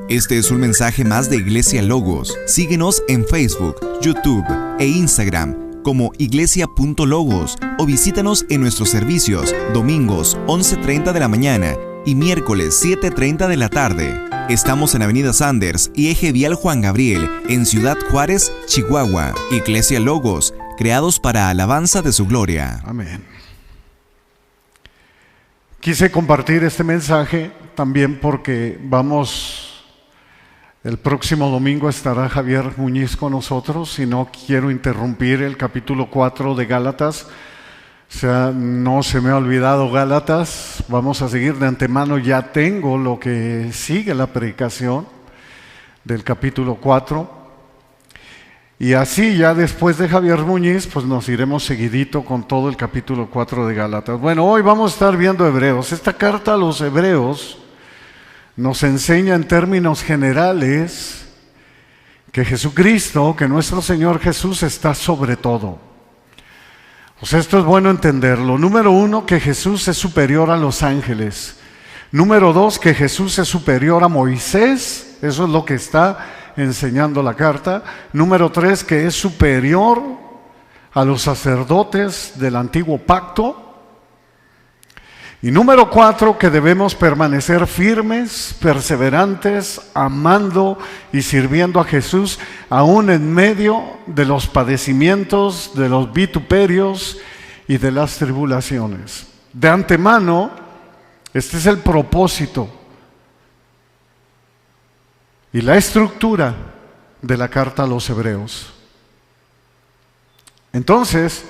Este es un mensaje más de Iglesia Logos. Síguenos en Facebook, YouTube e Instagram como iglesia.logos o visítanos en nuestros servicios domingos 11:30 de la mañana y miércoles 7:30 de la tarde. Estamos en Avenida Sanders y Eje Vial Juan Gabriel, en Ciudad Juárez, Chihuahua. Iglesia Logos, creados para alabanza de su gloria. Amén. Quise compartir este mensaje también porque el próximo domingo estará Javier Muñiz con nosotros y no quiero interrumpir el capítulo 4 de Gálatas. O sea, no se me ha olvidado Gálatas. Vamos a seguir de antemano, ya tengo lo que sigue la predicación del capítulo 4. Y así ya después de Javier Muñiz, pues nos iremos seguidito con todo el capítulo 4 de Gálatas. Bueno, hoy vamos a estar viendo Hebreos. Esta carta a los Hebreos nos enseña en términos generales que Jesucristo, que nuestro Señor Jesús está sobre todo. O sea, esto es bueno entenderlo. Número 1, que Jesús es superior a los ángeles. Número 2, que Jesús es superior a Moisés. Eso es lo que está enseñando la carta. Número 3, que es superior a los sacerdotes del antiguo pacto. Y número 4, que debemos permanecer firmes, perseverantes, amando y sirviendo a Jesús, aún en medio de los padecimientos, de los vituperios y de las tribulaciones. De antemano, este es el propósito y la estructura de la carta a los Hebreos. Entonces,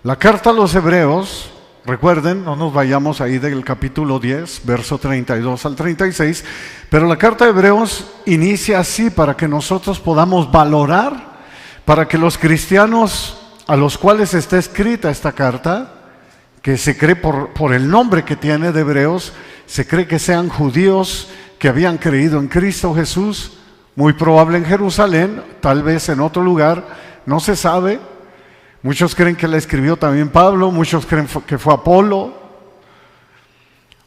la carta a los Hebreos, recuerden, no nos vayamos ahí del capítulo 10, verso 32 al 36, pero la carta de Hebreos inicia así para que nosotros podamos valorar, para que los cristianos a los cuales está escrita esta carta, que se cree por el nombre que tiene de Hebreos, se cree que sean judíos que habían creído en Cristo Jesús, muy probable en Jerusalén, tal vez en otro lugar, no se sabe. Muchos creen que la escribió también Pablo, muchos creen que fue Apolo,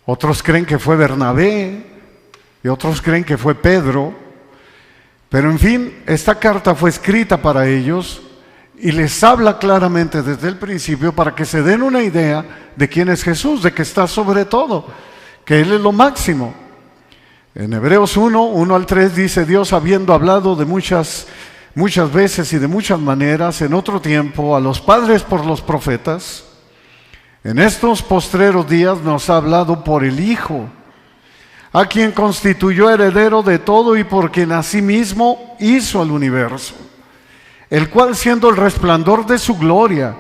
otros creen que fue Bernabé y otros creen que fue Pedro. Pero en fin, esta carta fue escrita para ellos y les habla claramente desde el principio para que se den una idea de quién es Jesús, de que está sobre todo, que Él es lo máximo. En Hebreos 1 al 3 dice: Dios, habiendo hablado de muchas veces y de muchas maneras en otro tiempo a los padres por los profetas, en estos postreros días nos ha hablado por el Hijo, a quien constituyó heredero de todo y por quien asimismo hizo el universo, el cual, siendo el resplandor de su gloria,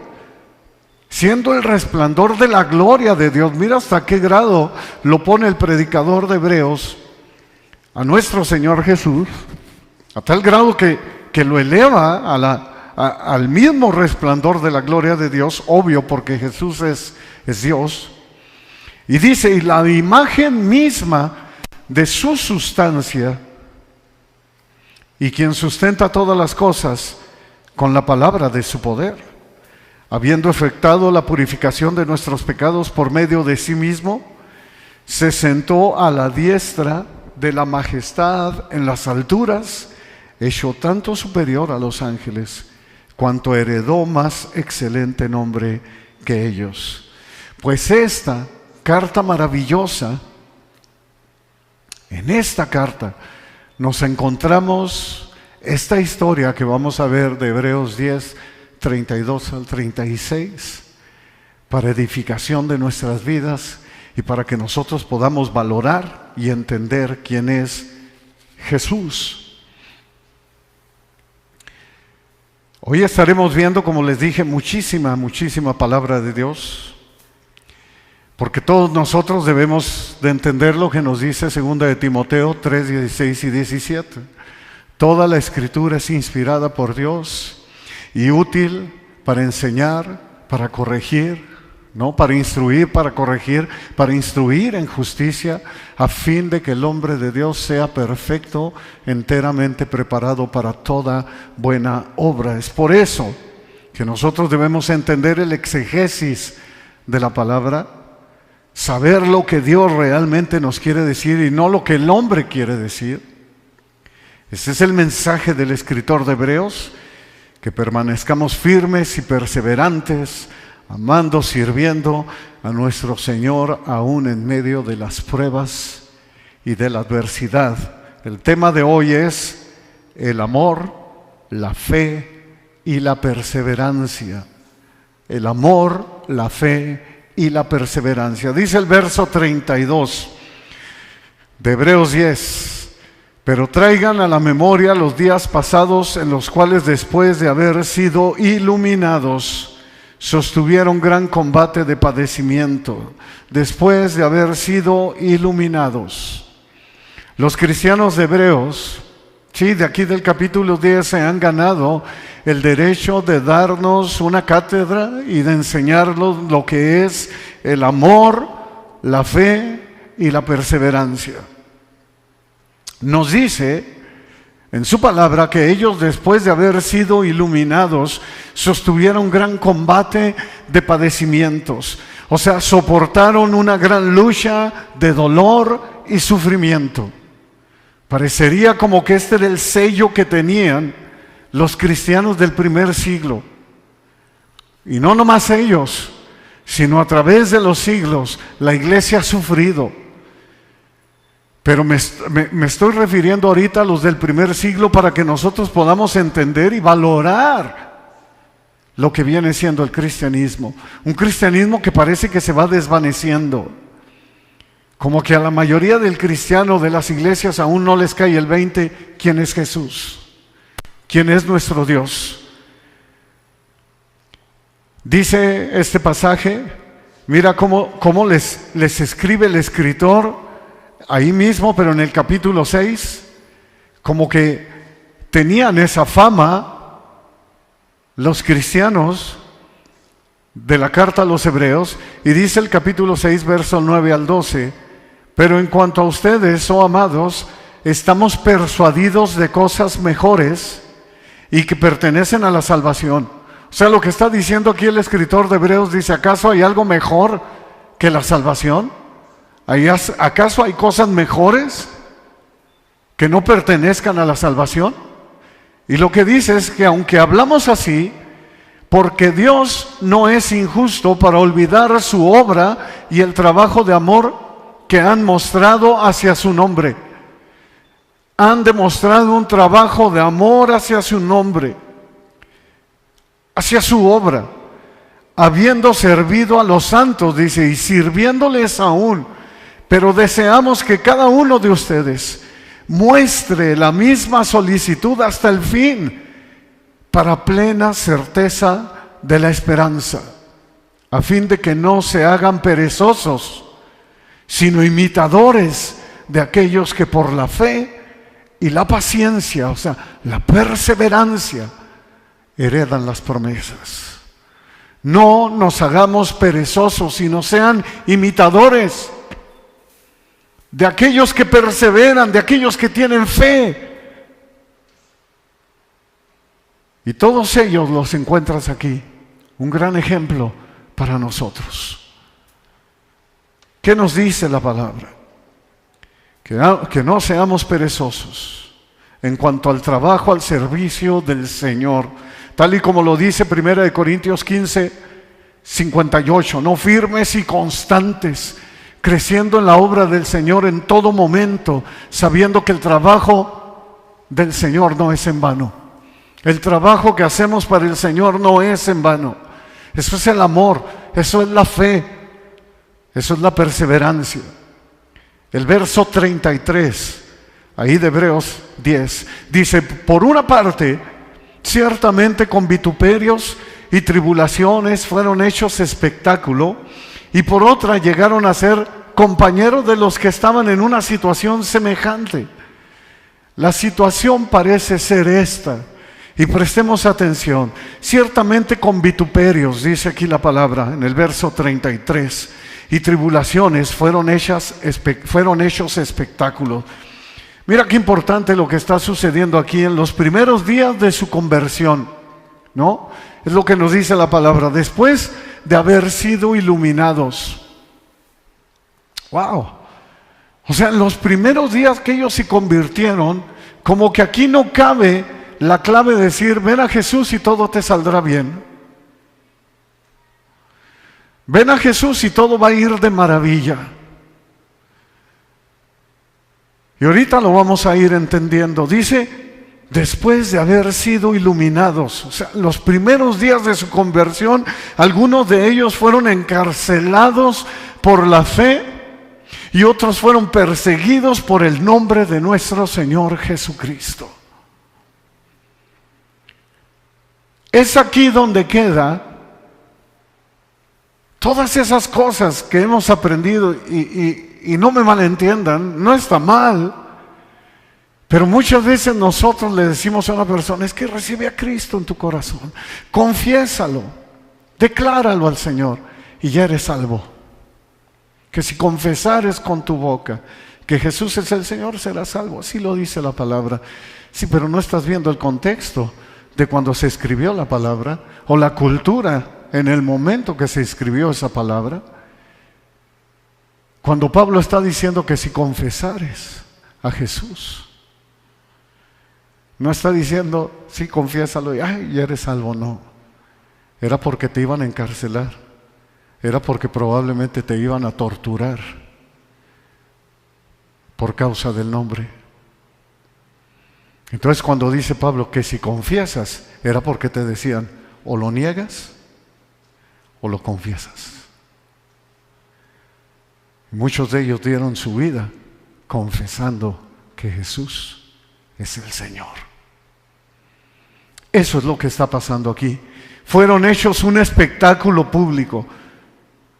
siendo el resplandor de la gloria de Dios, mira hasta qué grado lo pone el predicador de Hebreos a nuestro Señor Jesús, a tal grado que lo eleva al mismo resplandor de la gloria de Dios, obvio porque Jesús es Dios. Y dice: y la imagen misma de su sustancia, y quien sustenta todas las cosas con la palabra de su poder, habiendo efectuado la purificación de nuestros pecados por medio de sí mismo, se sentó a la diestra de la majestad en las alturas, hecho tanto superior a los ángeles, cuanto heredó más excelente nombre que ellos. Pues esta carta maravillosa, en esta carta nos encontramos esta historia que vamos a ver de Hebreos 10, 32 al 36, para edificación de nuestras vidas y para que nosotros podamos valorar y entender quién es Jesús. Hoy estaremos viendo, como les dije, muchísima palabra de Dios, porque todos nosotros debemos de entender lo que nos dice 2 de Timoteo 3, 16 y 17. Toda la Escritura es inspirada por Dios y útil para enseñar, para corregir, ¿no? Para instruir, para corregir, para instruir en justicia, a fin de que el hombre de Dios sea perfecto, enteramente preparado para toda buena obra. Es por eso que nosotros debemos entender el exegesis de la palabra, saber lo que Dios realmente nos quiere decir y no lo que el hombre quiere decir. Ese es el mensaje del escritor de Hebreos, que permanezcamos firmes y perseverantes, amando, sirviendo a nuestro Señor aún en medio de las pruebas y de la adversidad. El tema de hoy es el amor, la fe y la perseverancia. El amor, la fe y la perseverancia. Dice el verso 32 de Hebreos 10. Pero traigan a la memoria los días pasados en los cuales, después de haber sido iluminados, sostuvieron gran combate de padecimiento. Después de haber sido iluminados. Los cristianos de Hebreos, sí, de aquí del capítulo 10, se han ganado el derecho de darnos una cátedra y de enseñarnos lo que es el amor, la fe y la perseverancia. Nos dice en su palabra que ellos, después de haber sido iluminados, sostuvieron gran combate de padecimientos. O sea, soportaron una gran lucha de dolor y sufrimiento. Parecería como que este era el sello que tenían los cristianos del primer siglo. Y no nomás ellos, sino a través de los siglos, la iglesia ha sufrido. Pero me estoy refiriendo ahorita a los del primer siglo para que nosotros podamos entender y valorar lo que viene siendo el cristianismo. Un cristianismo que parece que se va desvaneciendo. Como que a la mayoría del cristiano de las iglesias aún no les cae el 20, ¿quién es Jesús? ¿Quién es nuestro Dios? Dice este pasaje, mira cómo les escribe el escritor ahí mismo, pero en el capítulo 6, como que tenían esa fama los cristianos de la carta a los Hebreos, y dice el capítulo 6, verso 9 al 12, pero en cuanto a ustedes, oh amados, estamos persuadidos de cosas mejores y que pertenecen a la salvación. O sea, lo que está diciendo aquí el escritor de Hebreos dice, ¿acaso hay algo mejor que la salvación? ¿Acaso hay cosas mejores que no pertenezcan a la salvación? Y lo que dice es que aunque hablamos así, porque Dios no es injusto para olvidar su obra y el trabajo de amor que han mostrado hacia su nombre. Han demostrado un trabajo de amor hacia su nombre, hacia su obra, habiendo servido a los santos, dice, y sirviéndoles aún. Pero deseamos que cada uno de ustedes muestre la misma solicitud hasta el fin, para plena certeza de la esperanza, a fin de que no se hagan perezosos, sino imitadores de aquellos que por la fe y la paciencia, o sea, la perseverancia, heredan las promesas. No nos hagamos perezosos, sino sean imitadores de aquellos que perseveran, de aquellos que tienen fe. Y todos ellos los encuentras aquí, un gran ejemplo para nosotros. ¿Qué nos dice la palabra? Que no seamos perezosos en cuanto al trabajo al servicio del Señor, tal y como lo dice 1 Corintios 15, 58, no firmes y constantes, creciendo en la obra del Señor en todo momento, sabiendo que el trabajo del Señor no es en vano. El trabajo que hacemos para el Señor no es en vano. Eso es el amor, eso es la fe, eso es la perseverancia. El verso 33, ahí de Hebreos 10, dice, por una parte, ciertamente con vituperios y tribulaciones fueron hechos espectáculo, y por otra llegaron a ser compañeros de los que estaban en una situación semejante. La situación parece ser esta, y prestemos atención, ciertamente con vituperios, dice aquí la palabra en el verso 33, y tribulaciones fueron hechos espectáculos. Mira qué importante lo que está sucediendo aquí en los primeros días de su conversión, ¿no? Es lo que nos dice la palabra, después de haber sido iluminados. ¡Wow! O sea, en los primeros días que ellos se convirtieron, como que aquí no cabe la clave de decir, ven a Jesús y todo te saldrá bien. Ven a Jesús y todo va a ir de maravilla. Y ahorita lo vamos a ir entendiendo. Dice, después de haber sido iluminados, o sea, los primeros días de su conversión, algunos de ellos fueron encarcelados por la fe y otros fueron perseguidos por el nombre de nuestro Señor Jesucristo. Es aquí donde queda todas esas cosas que hemos aprendido y no me malentiendan, no está mal, pero muchas veces nosotros le decimos a una persona, es que recibe a Cristo en tu corazón, confiésalo, decláralo al Señor y ya eres salvo. Que si confesares con tu boca que Jesús es el Señor, serás salvo, así lo dice la palabra. Sí, pero no estás viendo el contexto de cuando se escribió la palabra o la cultura en el momento que se escribió esa palabra. Cuando Pablo está diciendo que si confesares a Jesús, no está diciendo, sí, confiésalo y ay, ya eres salvo, no. Era porque te iban a encarcelar, era porque probablemente te iban a torturar por causa del nombre. Entonces cuando dice Pablo que si confiesas, era porque te decían, o lo niegas o lo confiesas. Muchos de ellos dieron su vida confesando que Jesús es el Señor. Eso es lo que está pasando aquí. Fueron hechos un espectáculo público.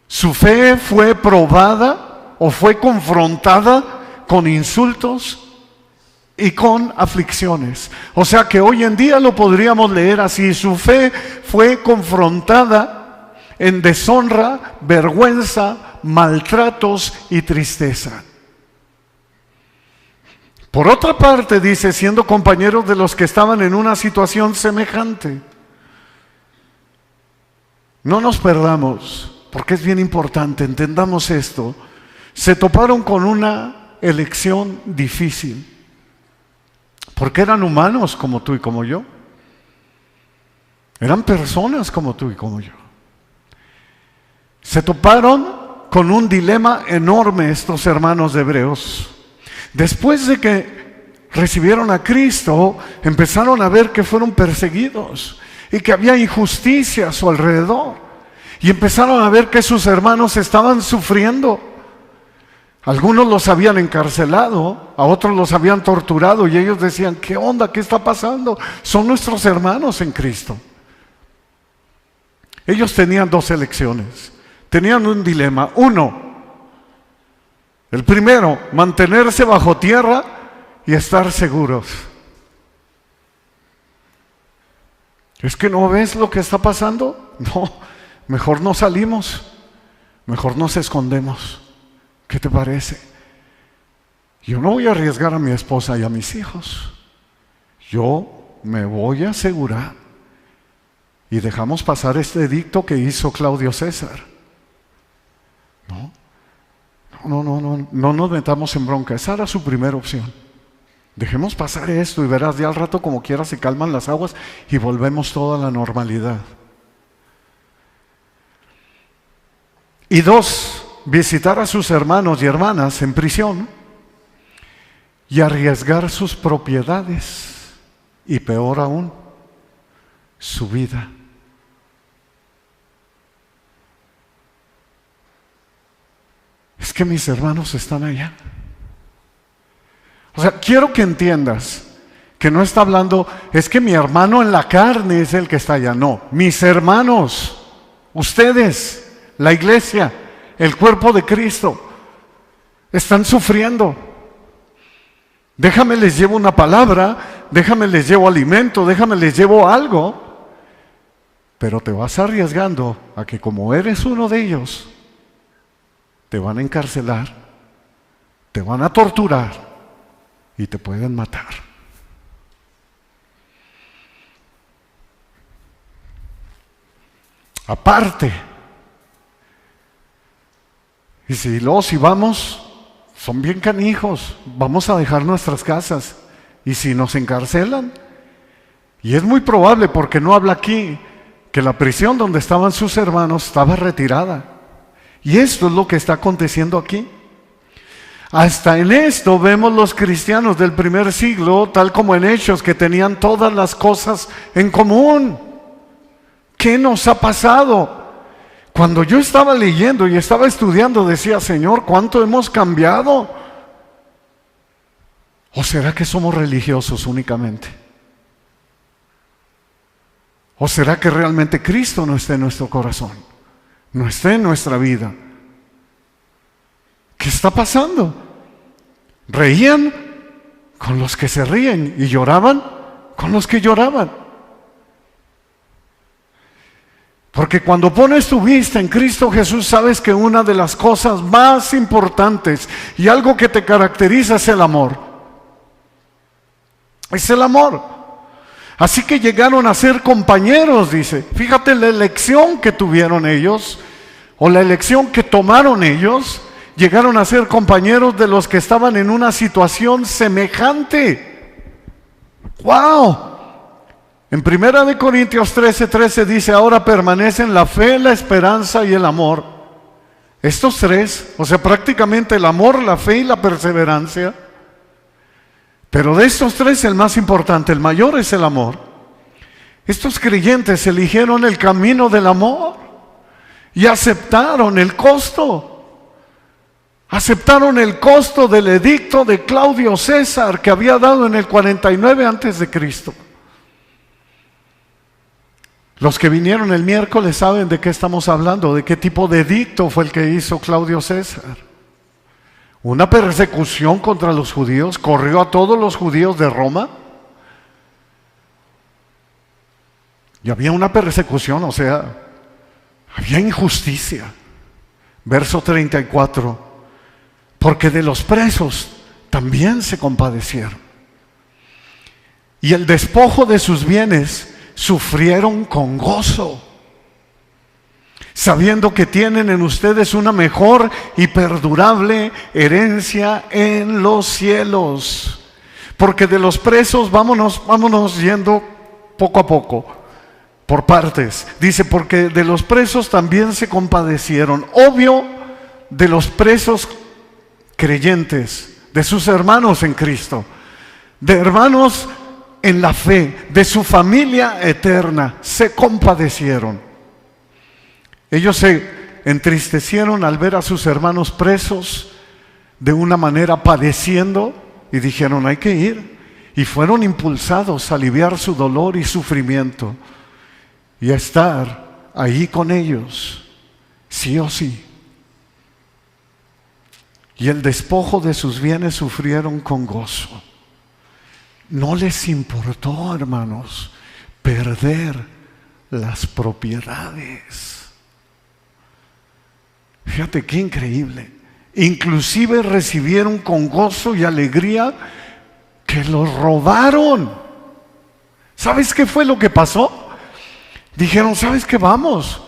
Su fe fue probada o fue confrontada con insultos y con aflicciones. O sea que hoy en día lo podríamos leer así. Su fe fue confrontada en deshonra, vergüenza, maltratos y tristeza. Por otra parte, dice, siendo compañeros de los que estaban en una situación semejante. No nos perdamos, porque es bien importante, entendamos esto. Se toparon con una elección difícil, porque eran humanos como tú y como yo. Eran personas como tú y como yo. Se toparon con un dilema enorme estos hermanos de Hebreos. Después de que recibieron a Cristo, empezaron a ver que fueron perseguidos y que había injusticia a su alrededor. Y empezaron a ver que sus hermanos estaban sufriendo. Algunos los habían encarcelado, a otros los habían torturado y ellos decían, ¿qué onda? ¿Qué está pasando? Son nuestros hermanos en Cristo. Ellos tenían dos elecciones, tenían un dilema. Uno, el primero, mantenerse bajo tierra y estar seguros. ¿Es que no ves lo que está pasando? No, mejor no salimos, mejor nos escondemos. ¿Qué te parece? Yo no voy a arriesgar a mi esposa y a mis hijos. Yo me voy a asegurar. Y dejamos pasar este edicto que hizo Claudio César. No nos metamos en bronca. Esa era su primera opción. Dejemos pasar esto y verás, ya al rato como quiera se calman las aguas y volvemos toda la normalidad. Y dos, visitar a sus hermanos y hermanas en prisión y arriesgar sus propiedades y peor aún, su vida. Es que mis hermanos están allá. O sea, quiero que entiendas que no está hablando, es que mi hermano en la carne es el que está allá. No, mis hermanos, ustedes, la iglesia, el cuerpo de Cristo, están sufriendo. Déjame les llevo una palabra, déjame les llevo alimento, déjame les llevo algo, pero te vas arriesgando a que como eres uno de ellos, te van a encarcelar, te van a torturar y te pueden matar. Aparte, y si vamos, son bien canijos, vamos a dejar nuestras casas ¿Y si nos encarcelan? Y es muy probable, porque no habla aquí, que la prisión donde estaban sus hermanos estaba retirada. Y esto es lo que está aconteciendo aquí. Hasta en esto vemos los cristianos del primer siglo, tal como en Hechos, que tenían todas las cosas en común. ¿Qué nos ha pasado? Cuando yo estaba leyendo y estaba estudiando, decía, Señor, ¿cuánto hemos cambiado? ¿O será que somos religiosos únicamente? ¿O será que realmente Cristo no está en nuestro corazón? No está en nuestra vida. ¿Qué está pasando? Reían con los que se ríen y lloraban con los que lloraban. Porque cuando pones tu vista en Cristo Jesús, sabes que una de las cosas más importantes y algo que te caracteriza es el amor. Es el amor. Así que llegaron a ser compañeros, dice. Fíjate la elección que tuvieron ellos, o la elección que tomaron ellos. Llegaron a ser compañeros de los que estaban en una situación semejante. ¡Wow! En 1 Corintios 13:13 dice, ahora permanecen la fe, la esperanza y el amor. Estos tres, o sea, prácticamente el amor, la fe y la perseverancia. Pero de estos tres, el más importante, el mayor, es el amor. Estos creyentes eligieron el camino del amor y aceptaron el costo. Aceptaron el costo del edicto de Claudio César que había dado en el 49 antes de Cristo. Los que vinieron el miércoles saben de qué estamos hablando, de qué tipo de edicto fue el que hizo Claudio César. Una persecución contra los judíos, corrió a todos los judíos de Roma. Y había una persecución, o sea, había injusticia. Verso 34, porque de los presos también se compadecieron. Y el despojo de sus bienes sufrieron con gozo, sabiendo que tienen en ustedes una mejor y perdurable herencia en los cielos. Porque de los presos, vámonos yendo poco a poco, por partes. Dice, porque de los presos también se compadecieron. Obvio, de los presos creyentes, de sus hermanos en Cristo, de hermanos en la fe, de su familia eterna, se compadecieron. Ellos se entristecieron al ver a sus hermanos presos de una manera padeciendo y dijeron, hay que ir. Y fueron impulsados a aliviar su dolor y sufrimiento y a estar ahí con ellos, sí o sí. Y el despojo de sus bienes sufrieron con gozo. No les importó, hermanos, perder las propiedades. Fíjate qué increíble. Inclusive recibieron con gozo y alegría que los robaron. ¿Sabes qué fue lo que pasó? Dijeron, ¿sabes qué? Vamos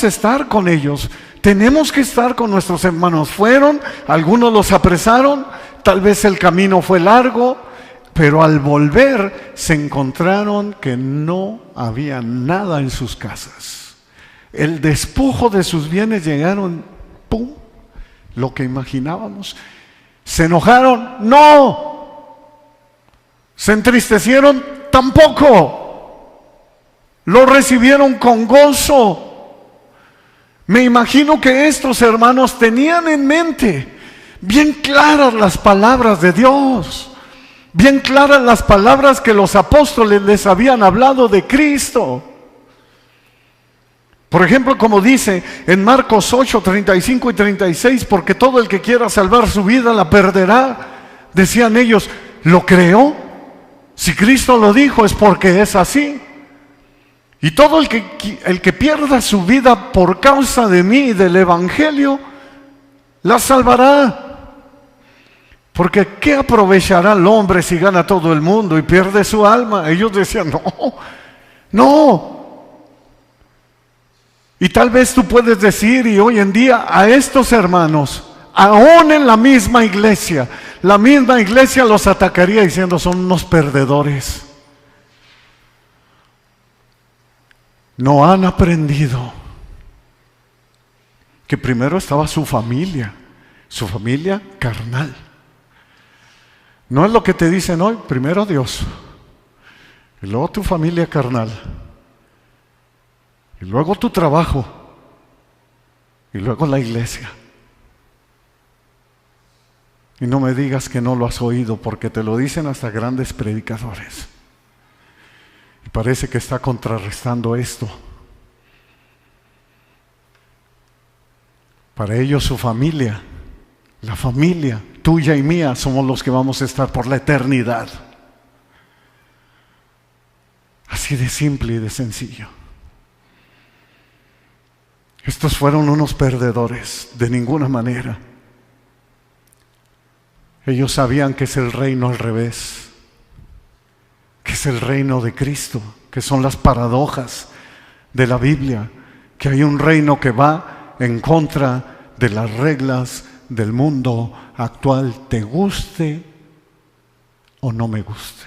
a estar con ellos. Tenemos que estar con nuestros hermanos. Fueron, algunos los apresaron, tal vez el camino fue largo, pero al volver se encontraron que no había nada en sus casas. El despojo de sus bienes llegaron, ¡pum!, lo que imaginábamos. ¿Se enojaron? ¡No! ¿Se entristecieron? ¡Tampoco! Lo recibieron con gozo. Me imagino que estos hermanos tenían en mente bien claras las palabras de Dios, bien claras las palabras que los apóstoles les habían hablado de Cristo. Por ejemplo, como dice en Marcos 8, 35 y 36, porque todo el que quiera salvar su vida la perderá. Decían ellos, ¿lo creo? Si Cristo lo dijo es porque es así. Y todo el que pierda su vida por causa de mí y del Evangelio, la salvará. Porque ¿qué aprovechará el hombre si gana todo el mundo y pierde su alma? Ellos decían, no. Y tal vez tú puedes decir, y hoy en día a estos hermanos, aún en la misma iglesia, la misma iglesia los atacaría diciendo: son unos perdedores. No han aprendido que primero estaba su familia carnal. No es lo que te dicen hoy: primero Dios, y luego tu familia carnal, y luego tu trabajo, y luego la iglesia. Y no me digas que no lo has oído, porque te lo dicen hasta grandes predicadores. Y parece que está contrarrestando esto. Para ellos su familia, la familia tuya y mía, somos los que vamos a estar por la eternidad. Así de simple y de sencillo. Estos fueron unos perdedores, de ninguna manera. Ellos sabían que es el reino al revés, que es el reino de Cristo, que son las paradojas de la Biblia, que hay un reino que va en contra de las reglas del mundo actual, te guste o no me guste.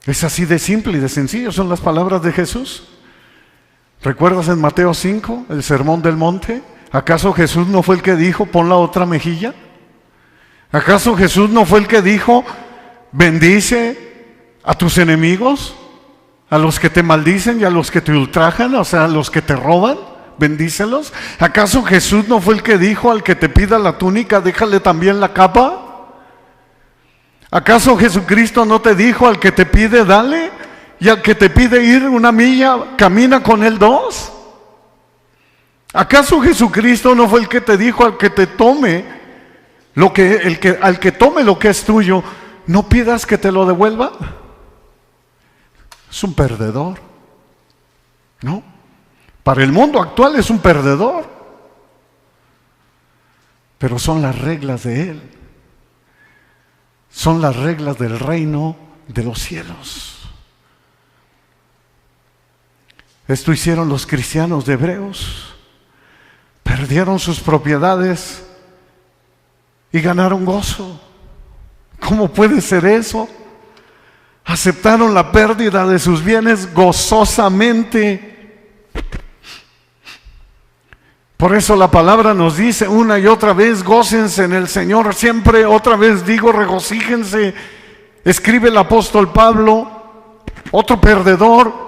Es así de simple y de sencillo, son las palabras de Jesús. ¿Recuerdas en Mateo 5, el sermón del monte? ¿Acaso Jesús no fue el que dijo: pon la otra mejilla? ¿Acaso Jesús no fue el que dijo: bendice a tus enemigos, a los que te maldicen y a los que te ultrajan, o sea, a los que te roban, bendícelos? ¿Acaso Jesús no fue el que dijo: al que te pida la túnica, déjale también la capa? ¿Acaso Jesucristo no te dijo: al que te pide, dale, y al que te pide ir 1 milla, camina con él 2? ¿Acaso Jesucristo no fue el que te dijo: al que te tome al que tome lo que es tuyo, no pidas que te lo devuelva? Es un perdedor, ¿no? Para el mundo actual es un perdedor, pero son las reglas de Él, son las reglas del reino de los cielos. Esto hicieron los cristianos de Hebreos. Perdieron sus propiedades y ganaron gozo. ¿Cómo puede ser eso? Aceptaron la pérdida de sus bienes gozosamente. Por eso la palabra nos dice una y otra vez: gócense en el Señor siempre. Otra vez digo: regocíjense. Escribe el apóstol Pablo, otro perdedor.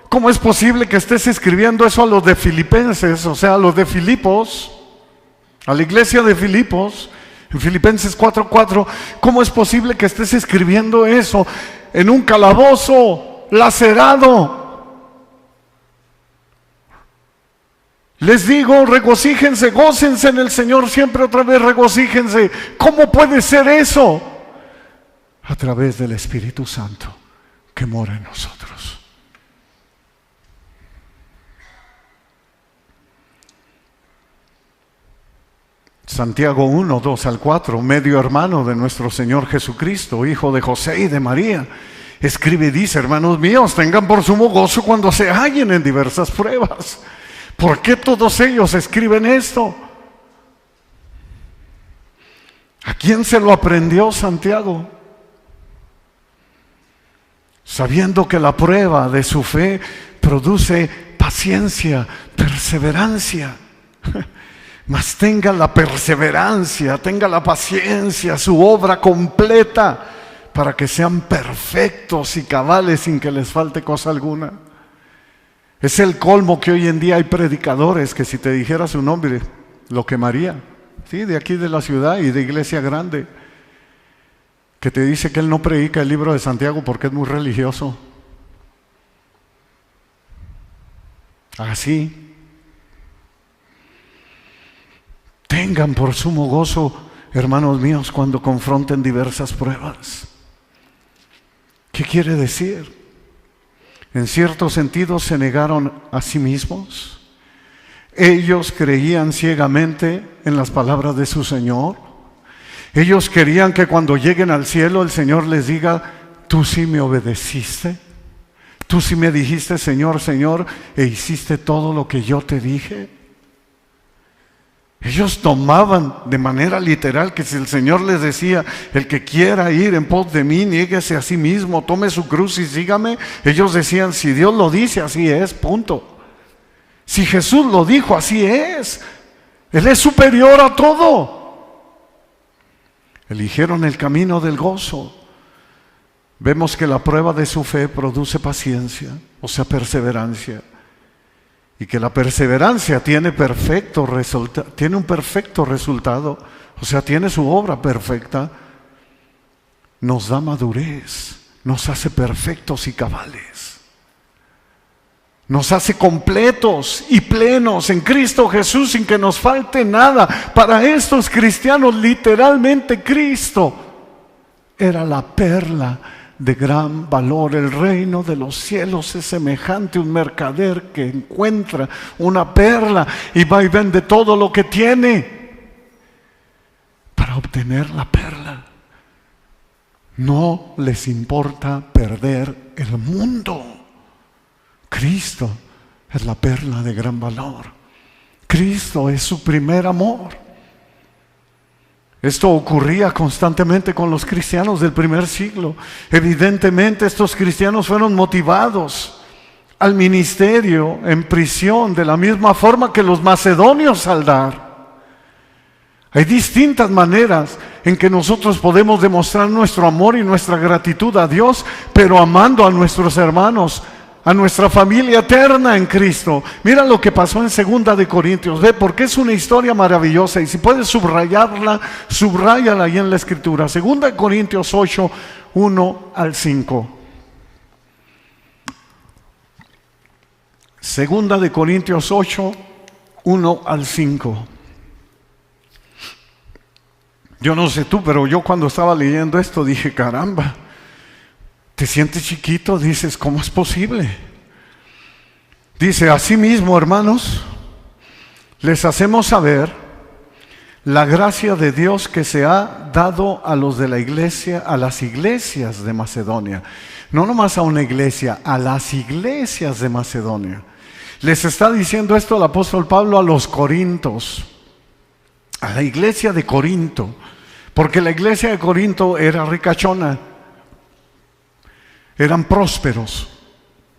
¿Cómo es posible que estés escribiendo eso a los de Filipenses, o sea, a los de Filipos, a la iglesia de Filipos, en Filipenses 4:4? ¿Cómo es posible que estés escribiendo eso en un calabozo lacerado? Les digo: regocíjense, gócense en el Señor siempre. Otra vez, regocíjense. ¿Cómo puede ser eso? A través del Espíritu Santo que mora en nosotros. Santiago 1, 2 al 4, medio hermano de nuestro Señor Jesucristo, hijo de José y de María, escribe y dice: hermanos míos, tengan por sumo gozo cuando se hallen en diversas pruebas. ¿Por qué todos ellos escriben esto? ¿A quién se lo aprendió Santiago? Sabiendo que la prueba de su fe produce paciencia, perseverancia. Mas tenga la perseverancia, tenga la paciencia, su obra completa, para que sean perfectos y cabales sin que les falte cosa alguna. Es el colmo que hoy en día hay predicadores que si te dijera su nombre, lo quemaría, ¿sí? De aquí de la ciudad y de Iglesia Grande, que te dice que él no predica el libro de Santiago porque es muy religioso. Así. Tengan por sumo gozo, hermanos míos, cuando confronten diversas pruebas. ¿Qué quiere decir? En cierto sentido se negaron a sí mismos. Ellos creían ciegamente en las palabras de su Señor. Ellos querían que cuando lleguen al cielo el Señor les diga: tú sí me obedeciste, tú sí me dijiste Señor, Señor, e hiciste todo lo que yo te dije. Ellos tomaban de manera literal que si el Señor les decía, el que quiera ir en pos de mí, niéguese a sí mismo, tome su cruz y sígame. Ellos decían, si Dios lo dice, así es, punto. Si Jesús lo dijo, así es. Él es superior a todo. Eligieron el camino del gozo. Vemos que la prueba de su fe produce paciencia, o sea, perseverancia. Y que la perseverancia tiene un perfecto resultado, o sea, tiene su obra perfecta. Nos da madurez, nos hace perfectos y cabales. Nos hace completos y plenos en Cristo Jesús sin que nos falte nada. Para estos cristianos, literalmente Cristo era la perla de gran valor. El reino de los cielos es semejante a un mercader que encuentra una perla y va y vende todo lo que tiene para obtener la perla. No les importa perder el mundo. Cristo es la perla de gran valor. Cristo es su primer amor. Esto ocurría constantemente con los cristianos del primer siglo. Evidentemente estos cristianos fueron motivados al ministerio en prisión de la misma forma que los macedonios al dar. Hay distintas maneras en que nosotros podemos demostrar nuestro amor y nuestra gratitud a Dios, pero amando a nuestros hermanos, a nuestra familia eterna en Cristo. Mira lo que pasó en 2 de Corintios. Ve, porque es una historia maravillosa y si puedes subrayarla, subráyala ahí en la Escritura. 2 de Corintios 8, 1 al 5. 2 de Corintios 8, 1 al 5. Yo no sé tú, pero yo cuando estaba leyendo esto dije, caramba, te sientes chiquito, dices, ¿cómo es posible? Dice, asimismo, hermanos, les hacemos saber la gracia de Dios que se ha dado a los de la iglesia, a las iglesias de Macedonia. No nomás a una iglesia, a las iglesias de Macedonia. Les está diciendo esto el apóstol Pablo a los corintos, a la iglesia de Corinto, porque la iglesia de Corinto era ricachona. Eran prósperos,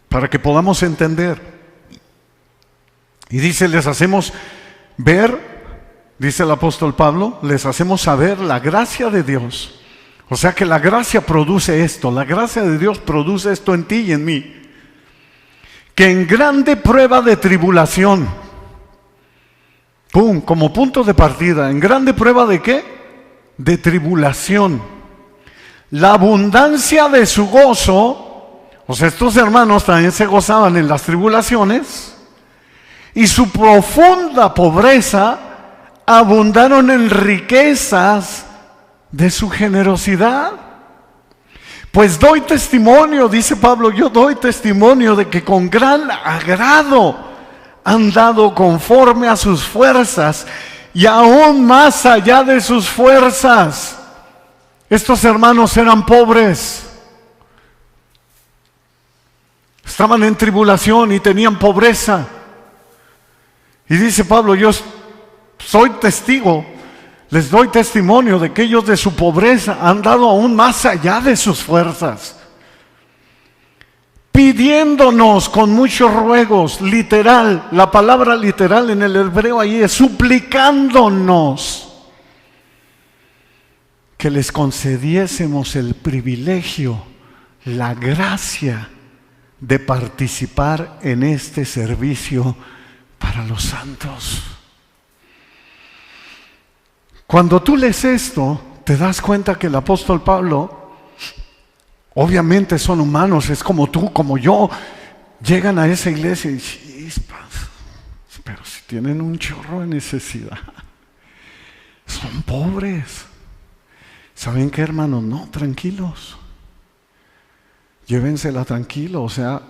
para que podamos entender. Y dice, les hacemos ver, dice el apóstol Pablo, les hacemos saber la gracia de Dios. O sea que la gracia produce esto, la gracia de Dios produce esto en ti y en mí. Que en grande prueba de tribulación, como punto de partida, en grande prueba de ¿qué? De tribulación. La abundancia de su gozo, o sea, estos hermanos también se gozaban en las tribulaciones, y su profunda pobreza abundaron en riquezas de su generosidad. Pues doy testimonio, dice Pablo, yo doy testimonio de que con gran agrado han dado conforme a sus fuerzas y aún más allá de sus fuerzas. Estos hermanos eran pobres, estaban en tribulación y tenían pobreza. Y dice Pablo, yo soy testigo, les doy testimonio de que ellos de su pobreza han dado aún más allá de sus fuerzas, pidiéndonos con muchos ruegos, literal, la palabra literal en el hebreo ahí es suplicándonos que les concediésemos el privilegio, la gracia de participar en este servicio para los santos. Cuando tú lees esto, te das cuenta que el apóstol Pablo, obviamente son humanos, es como tú, como yo, llegan a esa iglesia y chispas, pero si tienen un chorro de necesidad, son pobres. ¿Saben qué, hermanos? No, tranquilos. Llévensela tranquilo, o sea,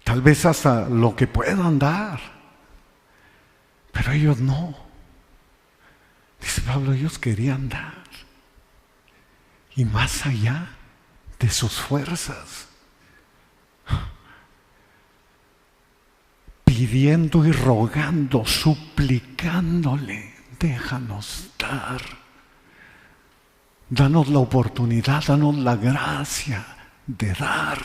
tal vez hasta lo que puedan dar, pero ellos no. Dice Pablo, ellos querían dar, y más allá de sus fuerzas, pidiendo y rogando, suplicándole, déjanos dar. Danos la oportunidad, danos la gracia de dar.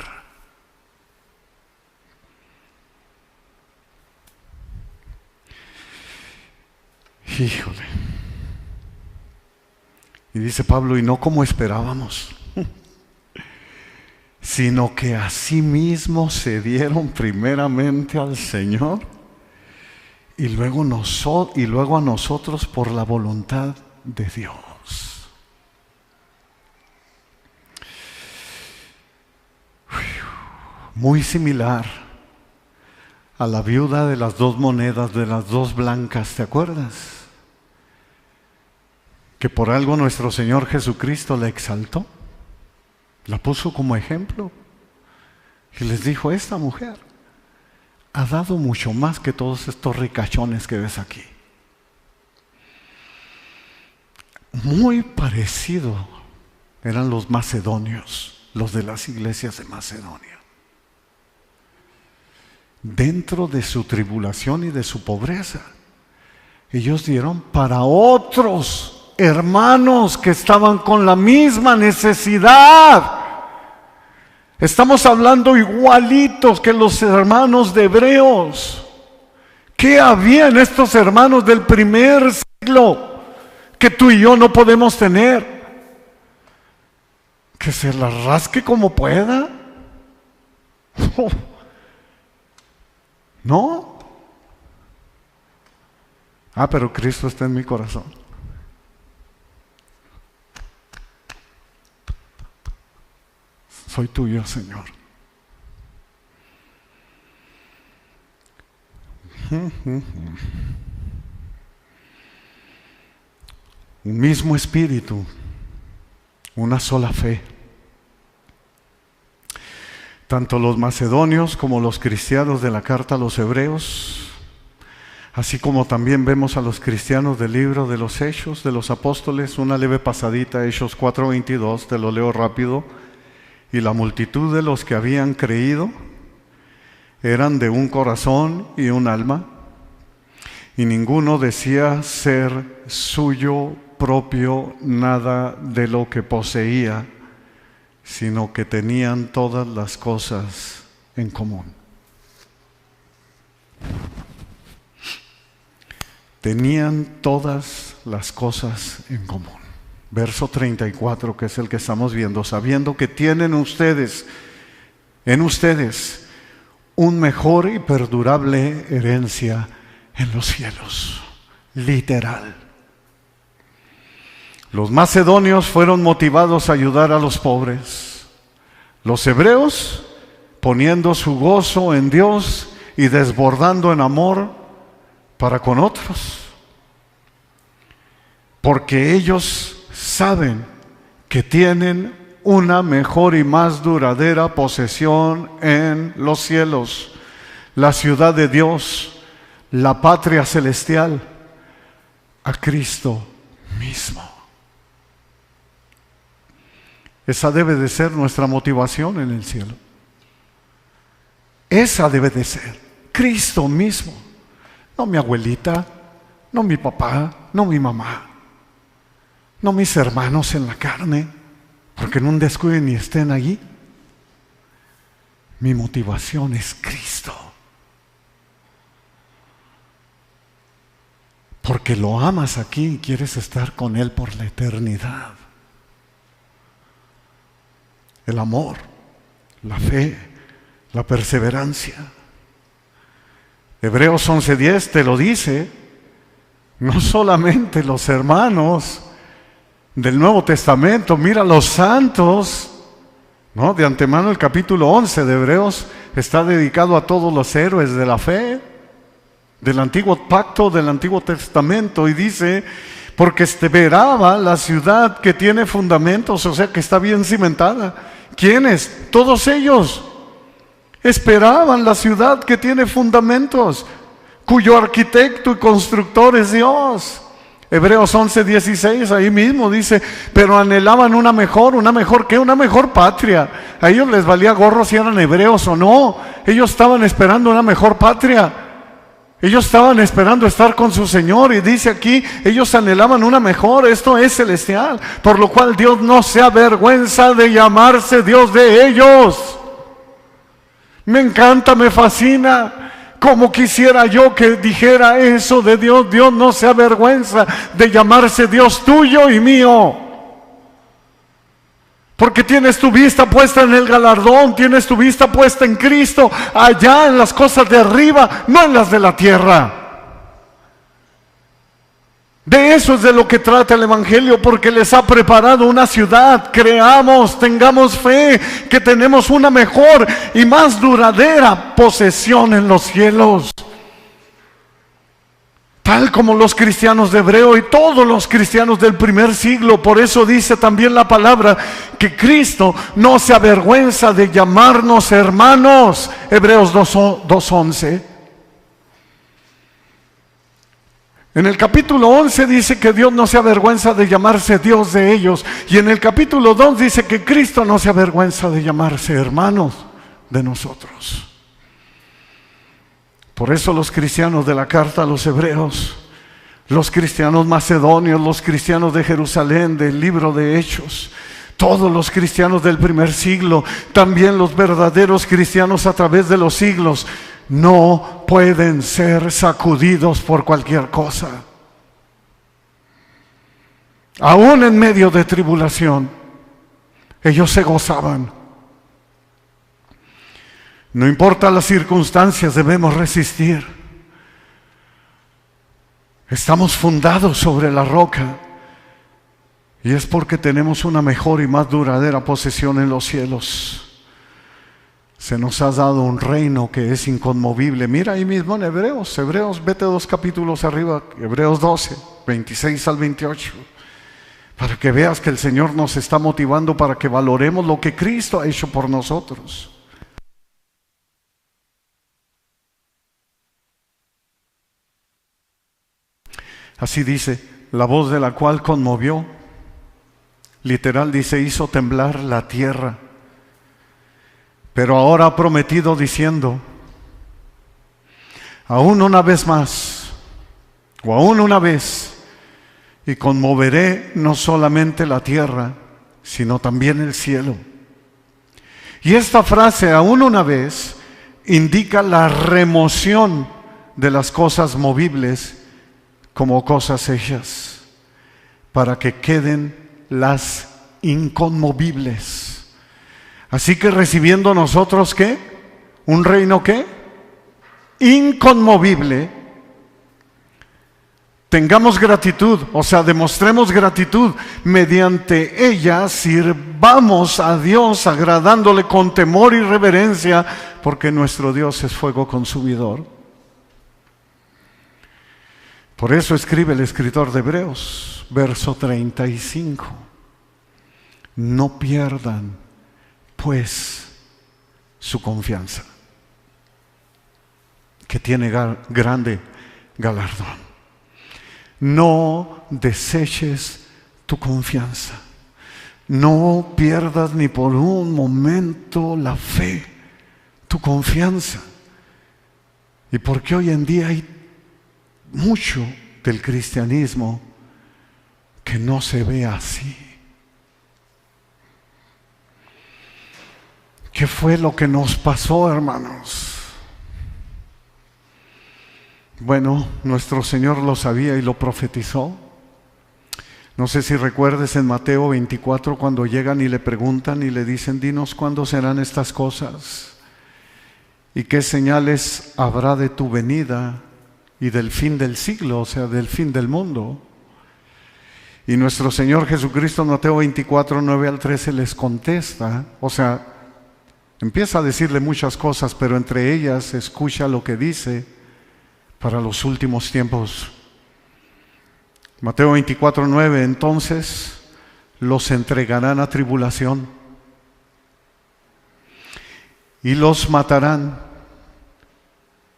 Híjole. Y dice Pablo, y no como esperábamos, sino que asimismo se dieron primeramente al Señor y luego a nosotros por la voluntad de Dios. Muy similar a la viuda de las 2 monedas, de las 2 blancas, ¿te acuerdas? Que por algo nuestro Señor Jesucristo la exaltó, la puso como ejemplo y les dijo, esta mujer ha dado mucho más que todos estos ricachones que ves aquí. Muy parecido eran los macedonios, los de las iglesias de Macedonia. Dentro de su tribulación y de su pobreza, ellos dieron para otros hermanos que estaban con la misma necesidad. Estamos hablando igualitos que los hermanos de Hebreos. ¿Qué había en estos hermanos del primer siglo que tú y yo no podemos tener? Que se la rasque como pueda. ¿No? Pero Cristo está en mi corazón. Soy tuyo, Señor. Un mismo espíritu, una sola fe. Tanto los macedonios como los cristianos de la carta a los hebreos, así como también vemos a los cristianos del libro de los Hechos de los Apóstoles, una leve pasadita, Hechos 4:22, te lo leo rápido. Y la multitud de los que habían creído eran de un corazón y un alma, y ninguno decía ser suyo propio nada de lo que poseía, sino que tenían todas las cosas en común. Tenían todas las cosas en común. Verso 34, que es el que estamos viendo, sabiendo que tienen en ustedes, un mejor y perdurable herencia en los cielos. Literal. Los macedonios fueron motivados a ayudar a los pobres. Los hebreos, poniendo su gozo en Dios y desbordando en amor para con otros. Porque ellos saben que tienen una mejor y más duradera posesión en los cielos, la ciudad de Dios, la patria celestial, a Cristo mismo. Esa debe de ser nuestra motivación en el cielo. Esa debe de ser Cristo mismo, no mi abuelita, no mi papá, no mi mamá, no mis hermanos en la carne, porque en un descuido ni estén allí. Mi motivación es Cristo, porque lo amas aquí y quieres estar con Él por la eternidad. El amor, la fe, la perseverancia. Hebreos 11:10 te lo dice. No solamente los hermanos del Nuevo Testamento, mira los santos, ¿no? De antemano el capítulo 11 de Hebreos está dedicado a todos los héroes de la fe, del antiguo pacto, del Antiguo Testamento, y dice, porque esperaba la ciudad que tiene fundamentos, o sea que está bien cimentada. ¿Quiénes? Todos ellos esperaban la ciudad que tiene fundamentos, cuyo arquitecto y constructor es Dios. Hebreos 11:16, ahí mismo dice, pero anhelaban una mejor ¿qué? Una mejor patria. A ellos les valía gorro si eran hebreos o no. Ellos estaban esperando una mejor patria. Ellos estaban esperando estar con su Señor, y dice aquí, ellos anhelaban una mejor, esto es celestial, por lo cual Dios no se avergüenza de llamarse Dios de ellos. Me encanta, me fascina. Como quisiera yo que dijera eso de Dios. Dios no se avergüenza de llamarse Dios tuyo y mío, porque tienes tu vista puesta en el galardón, tienes tu vista puesta en Cristo, allá en las cosas de arriba, no en las de la tierra. De eso es de lo que trata el Evangelio, porque les ha preparado una ciudad. Creamos, tengamos fe, que tenemos una mejor y más duradera posesión en los cielos. Tal como los cristianos de Hebreo y todos los cristianos del primer siglo. Por eso dice también la palabra que Cristo no se avergüenza de llamarnos hermanos. Hebreos 2:11. En el capítulo 11 dice que Dios no se avergüenza de llamarse Dios de ellos. Y en el capítulo 2 dice que Cristo no se avergüenza de llamarse hermanos de nosotros. Por eso los cristianos de la carta a los hebreos, los cristianos macedonios, los cristianos de Jerusalén, del libro de Hechos, todos los cristianos del primer siglo, también los verdaderos cristianos a través de los siglos, no pueden ser sacudidos por cualquier cosa. Aún en medio de tribulación, ellos se gozaban. No importa las circunstancias, debemos resistir. Estamos fundados sobre la roca, y es porque tenemos una mejor y más duradera posesión en los cielos. Se nos ha dado un reino que es inconmovible. Mira ahí mismo en Hebreos, vete 2 capítulos arriba, Hebreos 12, 26 al 28, para que veas que el Señor nos está motivando para que valoremos lo que Cristo ha hecho por nosotros. Así dice, la voz de la cual conmovió, literal dice, hizo temblar la tierra. Pero ahora ha prometido diciendo, aún una vez más, o aún una vez, y conmoveré no solamente la tierra, sino también el cielo. Y esta frase, aún una vez, indica la remoción de las cosas movibles como cosas hechas, para que queden las inconmovibles. Así que recibiendo nosotros, ¿qué? Un reino, ¿qué? Inconmovible. Tengamos gratitud, o sea, demostremos gratitud. Mediante ella sirvamos a Dios, agradándole con temor y reverencia, porque nuestro Dios es fuego consumidor. Por eso escribe el escritor de Hebreos, verso 35. No pierdan, pues, su confianza, que tiene grande galardón. No deseches tu confianza. No pierdas ni por un momento la fe, tu confianza. Y porque hoy en día hay mucho del cristianismo que no se ve así. ¿Qué fue lo que nos pasó, hermanos? Bueno, nuestro Señor lo sabía y lo profetizó. No sé si recuerdes en Mateo 24, cuando llegan y le preguntan y le dicen, dinos cuándo serán estas cosas y qué señales habrá de tu venida y del fin del siglo, o sea, del fin del mundo. Y nuestro Señor Jesucristo en Mateo 24, 9 al 13 les contesta, o sea, empieza a decirle muchas cosas, pero entre ellas escucha lo que dice para los últimos tiempos. Mateo 24, 9, entonces los entregarán a tribulación y los matarán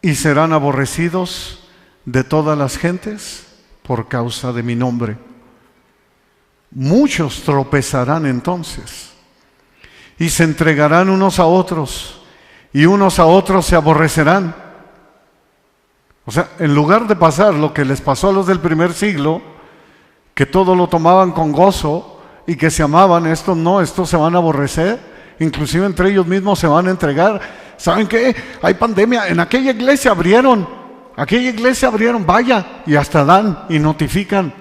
y serán aborrecidos de todas las gentes por causa de mi nombre. Muchos tropezarán entonces y se entregarán unos a otros y unos a otros se aborrecerán. O sea, en lugar de pasar lo que les pasó a los del primer siglo, que todo lo tomaban con gozo y que se amaban, estos no, estos se van a aborrecer, inclusive entre ellos mismos se van a entregar. ¿Saben qué? Hay pandemia, en aquella iglesia abrieron, vaya, y hasta dan y notifican.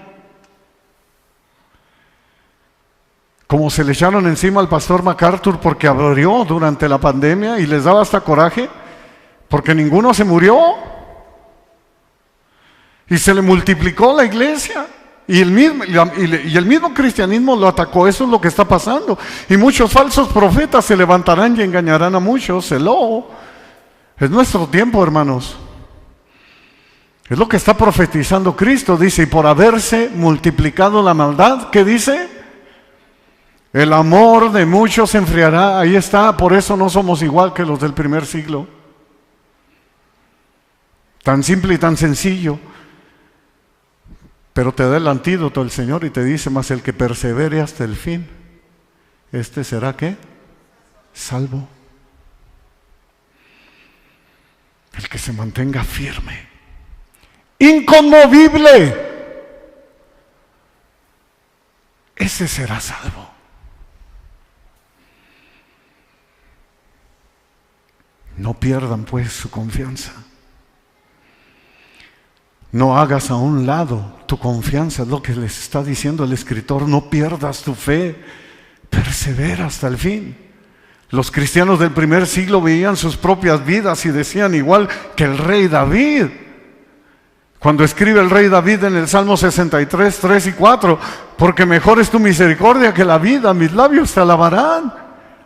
Como se le echaron encima al pastor MacArthur porque abrió durante la pandemia y les daba hasta coraje, porque ninguno se murió. Y se le multiplicó la iglesia. Y el mismo cristianismo lo atacó. Eso es lo que está pasando. Y muchos falsos profetas se levantarán y engañarán a muchos. Es nuestro tiempo, hermanos. Es lo que está profetizando Cristo. Dice, y por haberse multiplicado la maldad, ¿qué dice? El amor de muchos se enfriará. Ahí está. Por eso no somos igual que los del primer siglo. Tan simple y tan sencillo. Pero te da el antídoto el Señor y te dice, mas el que persevere hasta el fin, este será ¿qué? Salvo. El que se mantenga firme, inconmovible, ese será salvo. No pierdan pues su confianza. No hagas a un lado tu confianza, es lo que les está diciendo el escritor. No pierdas tu fe, persevera hasta el fin. Los cristianos del primer siglo veían sus propias vidas y decían igual que el rey David. Cuando escribe el rey David en el Salmo 63, 3 y 4, porque mejor es tu misericordia que la vida, mis labios te alabarán.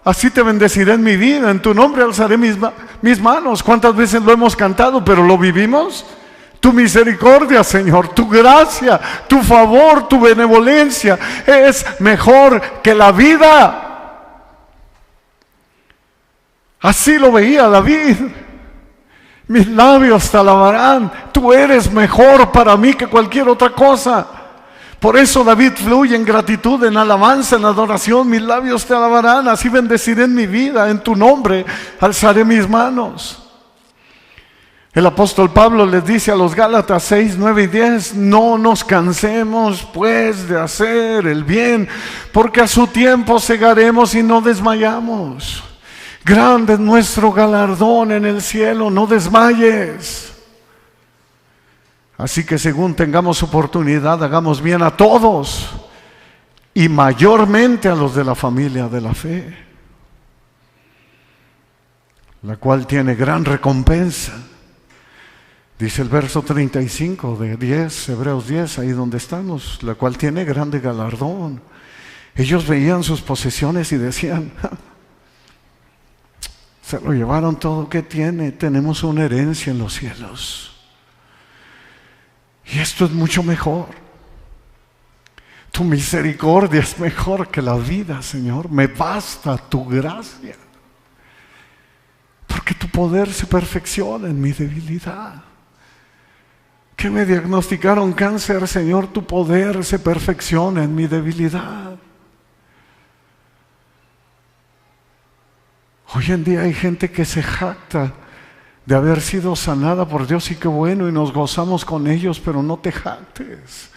Así te bendeciré en mi vida, en tu nombre alzaré mis manos. ¿Cuántas veces lo hemos cantado, pero lo vivimos? Tu misericordia, Señor, tu gracia, tu favor, tu benevolencia es mejor que la vida. Así lo veía David. Mis labios te alabarán. Tú eres mejor para mí que cualquier otra cosa. Por eso David fluye en gratitud, en alabanza, en adoración. Mis labios te alabarán. Así bendeciré en mi vida. En tu nombre alzaré mis manos. El apóstol Pablo les dice a los Gálatas 6, 9 y 10, no nos cansemos pues de hacer el bien, porque a su tiempo segaremos y no desmayamos. Grande es nuestro galardón en el cielo, no desmayes. Así que según tengamos oportunidad, hagamos bien a todos y mayormente a los de la familia de la fe, la cual tiene gran recompensa. Dice el verso 35 de 10, Hebreos 10, ahí donde estamos, la cual tiene grande galardón. Ellos veían sus posesiones y decían, se lo llevaron todo que tiene, tenemos una herencia en los cielos. Y esto es mucho mejor. Tu misericordia es mejor que la vida, Señor. Me basta tu gracia, porque tu poder se perfecciona en mi debilidad. Que me diagnosticaron cáncer, Señor, tu poder se perfecciona en mi debilidad. Hoy en día hay gente que se jacta de haber sido sanada por Dios y qué bueno, y nos gozamos con ellos, pero no te jactes.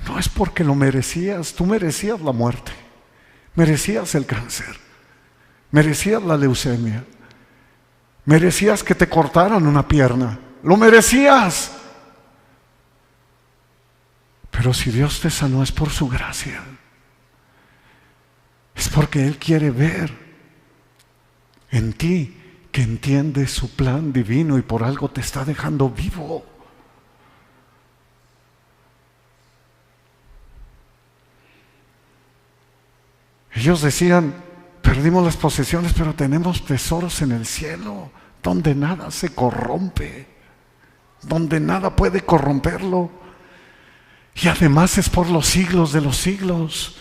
No es porque lo merecías, tú merecías la muerte, merecías el cáncer, merecías la leucemia, merecías que te cortaran una pierna, lo merecías. Pero si Dios te sanó es por su gracia. Es porque Él quiere ver en ti que entiendes su plan divino y por algo te está dejando vivo. Ellos decían, perdimos las posesiones, pero tenemos tesoros en el cielo, donde nada se corrompe, donde nada puede corromperlo. Y además es por los siglos de los siglos.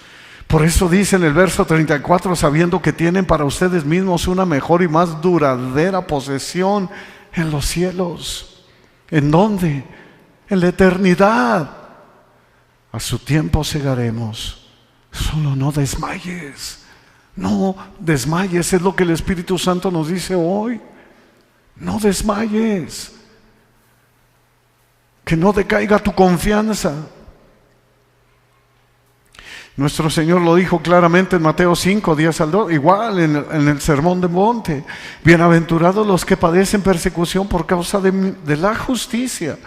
Por eso dice en el verso 34, sabiendo que tienen para ustedes mismos una mejor y más duradera posesión en los cielos. ¿En dónde? En la eternidad. A su tiempo segaremos. Solo no desmayes. No desmayes, es lo que el Espíritu Santo nos dice hoy. No desmayes. que no decaiga tu confianza. Nuestro Señor lo dijo claramente en Mateo 5, 10 al 2, igual en el Sermón del Monte. Bienaventurados los que padecen persecución por causa de la justicia,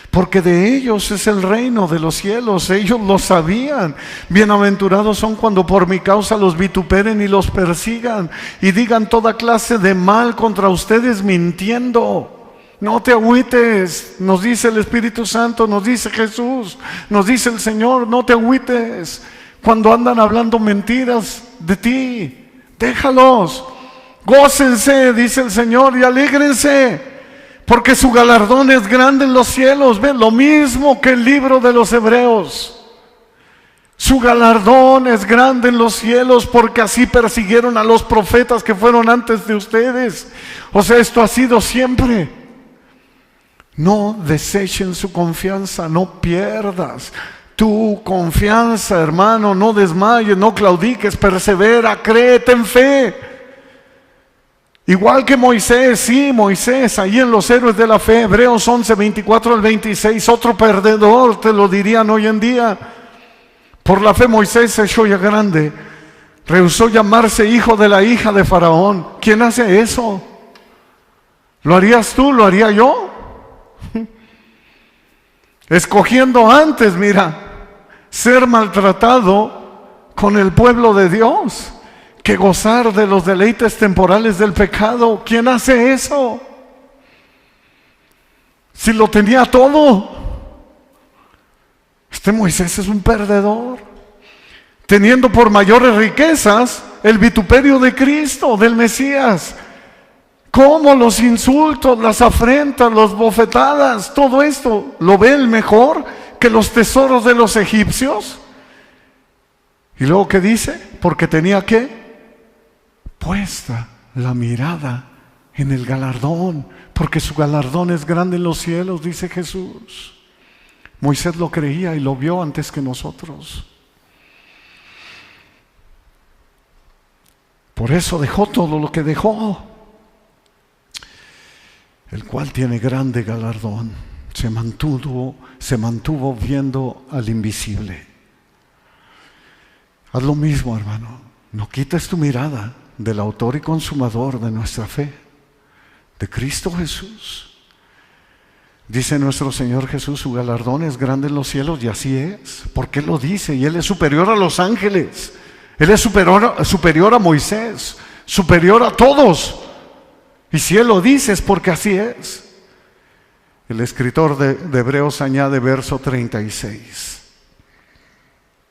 porque de ellos es el reino de los cielos. Ellos lo sabían. Bienaventurados son cuando por mi causa los vituperen y los persigan y digan toda clase de mal contra ustedes mintiendo. No te agüites, nos dice el Espíritu Santo, nos dice Jesús, nos dice el Señor, no te agüites cuando andan hablando mentiras de ti. Déjalos, gócense, dice el Señor, y alégrense, porque su galardón es grande en los cielos. Ven, lo mismo que el libro de los Hebreos. Su galardón es grande en los cielos, porque así persiguieron a los profetas que fueron antes de ustedes. O sea, esto ha sido siempre. No desechen su confianza, no pierdas tu confianza, hermano. No desmayes, no claudiques, persevera, cree, ten fe. Igual que Moisés, sí, Moisés, ahí en los héroes de la fe, Hebreos 11, 24 al 26, otro perdedor, te lo dirían hoy en día. Por la fe Moisés se echó ya grande, rehusó llamarse hijo de la hija de Faraón. ¿Quién hace eso? ¿Lo harías tú? ¿Lo haría yo? Escogiendo antes, mira, ser maltratado con el pueblo de Dios que gozar de los deleites temporales del pecado. ¿Quién hace eso? Si lo tenía todo. Este Moisés es un perdedor, teniendo por mayores riquezas el vituperio de Cristo, del Mesías. ¿Cómo los insultos, las afrentas, las bofetadas, todo esto lo ve él mejor que los tesoros de los egipcios? Y luego, ¿qué dice? Porque tenía ¿qué? Puesta la mirada en el galardón, porque su galardón es grande en los cielos, dice Jesús. Moisés lo creía y lo vio antes que nosotros. Por eso dejó todo lo que dejó, el cual tiene grande galardón. Se mantuvo viendo al invisible. Haz lo mismo, hermano. No quites tu mirada del autor y consumador de nuestra fe, de Cristo Jesús. Dice nuestro Señor Jesús, su galardón es grande en los cielos, y así es. ¿Por qué lo dice? Y Él es superior a los ángeles. Él es superior a Moisés, superior a todos. Y si Él lo dice es porque así es. El escritor de Hebreos añade verso 36.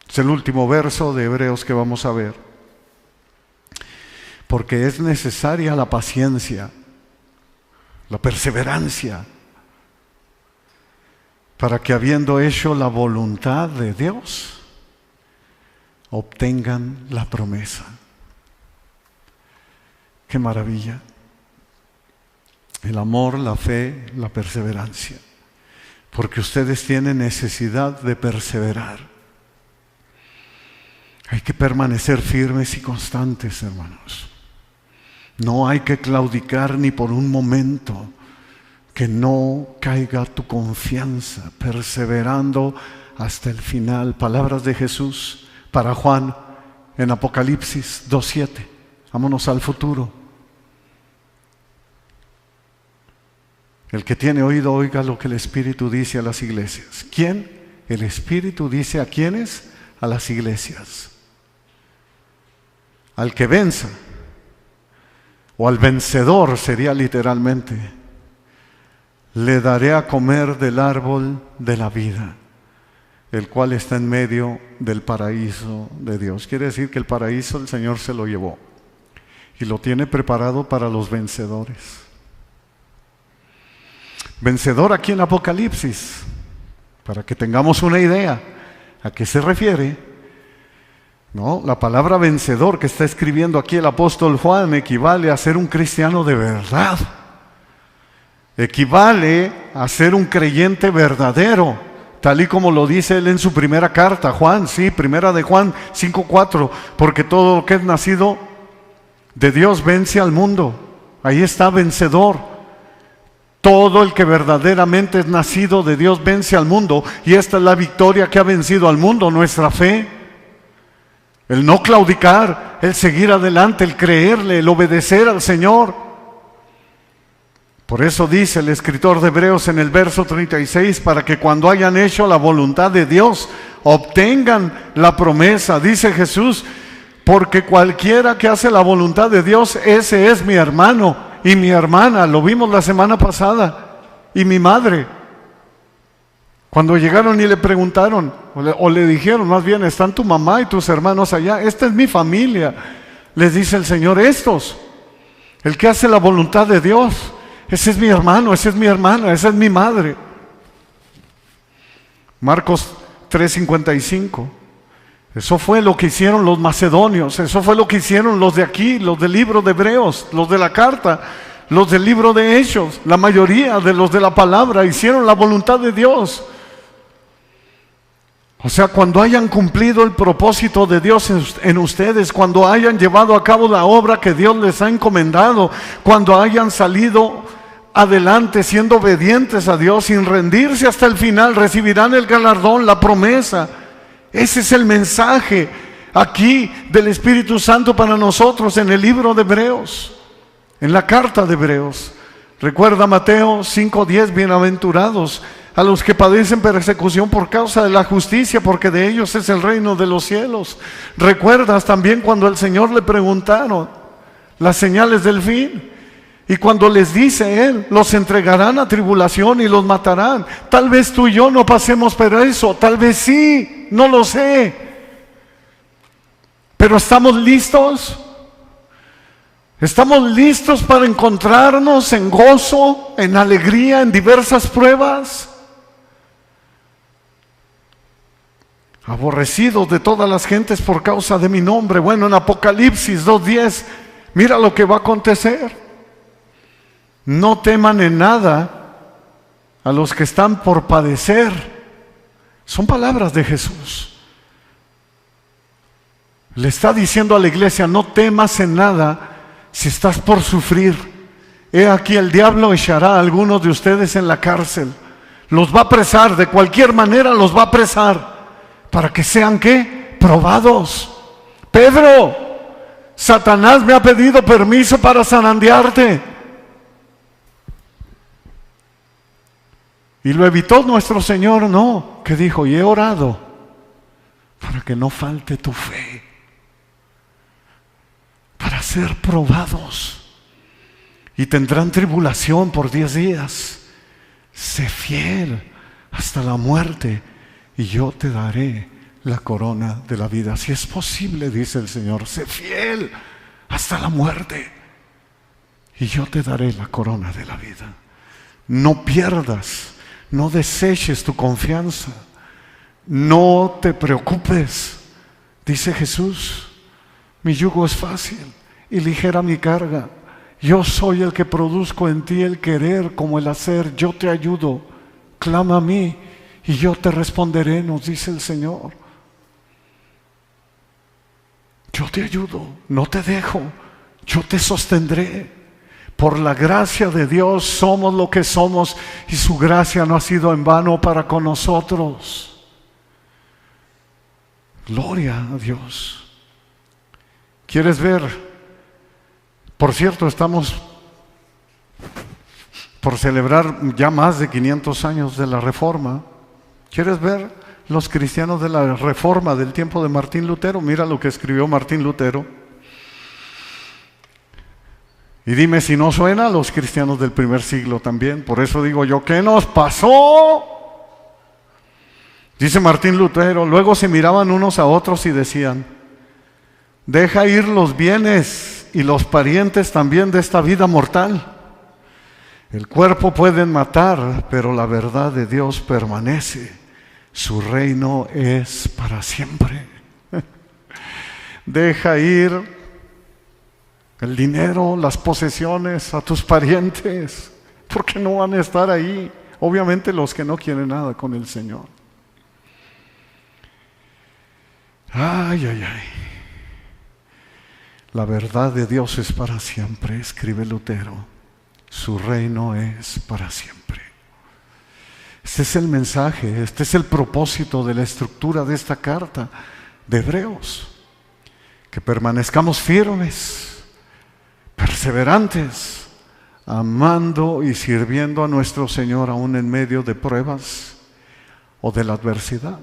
Es el último verso de Hebreos que vamos a ver. Porque es necesaria la paciencia, la perseverancia, para que habiendo hecho la voluntad de Dios, obtengan la promesa. ¡Qué maravilla! El amor, la fe, la perseverancia. Porque ustedes tienen necesidad de perseverar. Hay que permanecer firmes y constantes, hermanos. No hay que claudicar ni por un momento. Que no caiga tu confianza, perseverando hasta el final. Palabras de Jesús para Juan en Apocalipsis 2:7. Vámonos al futuro. El que tiene oído, oiga lo que el Espíritu dice a las iglesias. ¿Quién? El Espíritu dice a quiénes, a las iglesias. Al que venza, o al vencedor sería literalmente, le daré a comer del árbol de la vida, el cual está en medio del paraíso de Dios. Quiere decir que el paraíso el Señor se lo llevó y lo tiene preparado para los vencedores. Vencedor aquí en Apocalipsis, para que tengamos una idea a qué se refiere. No, la palabra vencedor que está escribiendo aquí el apóstol Juan equivale a ser un cristiano de verdad. Equivale a ser un creyente verdadero, tal y como lo dice él en su primera carta, Juan, sí, primera de Juan 5:4, porque todo lo que es nacido de Dios vence al mundo. Ahí está vencedor. Todo el que verdaderamente es nacido de Dios vence al mundo, y esta es la victoria que ha vencido al mundo, nuestra fe. El no claudicar, el seguir adelante, el creerle, el obedecer al Señor. Por eso dice el escritor de Hebreos en el verso 36, para que cuando hayan hecho la voluntad de Dios, obtengan la promesa. Dice Jesús, porque cualquiera que hace la voluntad de Dios, ese es mi hermano y mi hermana. Lo vimos la semana pasada. Y mi madre. Cuando llegaron y le preguntaron, o le dijeron más bien, están tu mamá y tus hermanos allá, esta es mi familia. Les dice el Señor, estos, el que hace la voluntad de Dios, ese es mi hermano, esa es mi hermana, esa es mi madre. Marcos 3:55. Eso fue lo que hicieron los macedonios, eso fue lo que hicieron los de aquí, los del libro de Hebreos, los de la carta, los del libro de Hechos. La mayoría de los de la palabra hicieron la voluntad de Dios. O sea, cuando hayan cumplido el propósito de Dios en ustedes, cuando hayan llevado a cabo la obra que Dios les ha encomendado, cuando hayan salido adelante siendo obedientes a Dios sin rendirse hasta el final, recibirán el galardón, la promesa. Ese es el mensaje aquí del Espíritu Santo para nosotros en el libro de Hebreos, en la carta de Hebreos. Recuerda Mateo 5:10, bienaventurados a los que padecen persecución por causa de la justicia, porque de ellos es el reino de los cielos. Recuerdas también cuando al Señor le preguntaron las señales del fin, y cuando les dice Él, los entregarán a tribulación y los matarán. Tal vez tú y yo no pasemos por eso, tal vez sí, no lo sé. Pero ¿estamos listos? ¿Estamos listos para encontrarnos en gozo, en alegría, en diversas pruebas? Aborrecidos de todas las gentes por causa de mi nombre. Bueno, en Apocalipsis 2:10, mira lo que va a acontecer. No teman en nada a los que están por padecer. Son palabras de Jesús. Le está diciendo a la iglesia, no temas en nada si estás por sufrir. He aquí el diablo echará a algunos de ustedes en la cárcel. Los va a apresar, de cualquier manera los va a apresar. ¿Para que sean qué? Probados. Pedro, Satanás me ha pedido permiso para zarandearte. Y lo evitó nuestro Señor, no, que dijo, y he orado para que no falte tu fe, para ser probados, y tendrán tribulación por 10 días. Sé fiel hasta la muerte, y yo te daré la corona de la vida. Si es posible, dice el Señor, sé fiel hasta la muerte, y yo te daré la corona de la vida. No pierdas, no deseches tu confianza, no te preocupes. Dice Jesús, mi yugo es fácil y ligera mi carga. Yo soy el que produzco en ti el querer como el hacer. Yo te ayudo, clama a mí y yo te responderé, nos dice el Señor. Yo te ayudo, no te dejo, yo te sostendré. Por la gracia de Dios somos lo que somos, y su gracia no ha sido en vano para con nosotros. Gloria a Dios. ¿Quieres ver? Por cierto, estamos por celebrar ya más de 500 años de la Reforma. ¿Quieres ver los cristianos de la Reforma del tiempo de Martín Lutero? Mira lo que escribió Martín Lutero. Y dime si no suena a los cristianos del primer siglo también. Por eso digo yo, ¿qué nos pasó? Dice Martín Lutero, luego se miraban unos a otros y decían, deja ir los bienes y los parientes también de esta vida mortal. El cuerpo pueden matar, pero la verdad de Dios permanece. Su reino es para siempre. Deja ir el dinero, las posesiones a tus parientes, porque no van a estar ahí. Obviamente los que no quieren nada con el Señor. Ay, ay, ay. La verdad de Dios es para siempre, escribe Lutero. su reino es para siempre. Este es el mensaje, este es el propósito de la estructura de esta carta de Hebreos. Que permanezcamos firmes, perseverantes, amando y sirviendo a nuestro Señor aún en medio de pruebas o de la adversidad.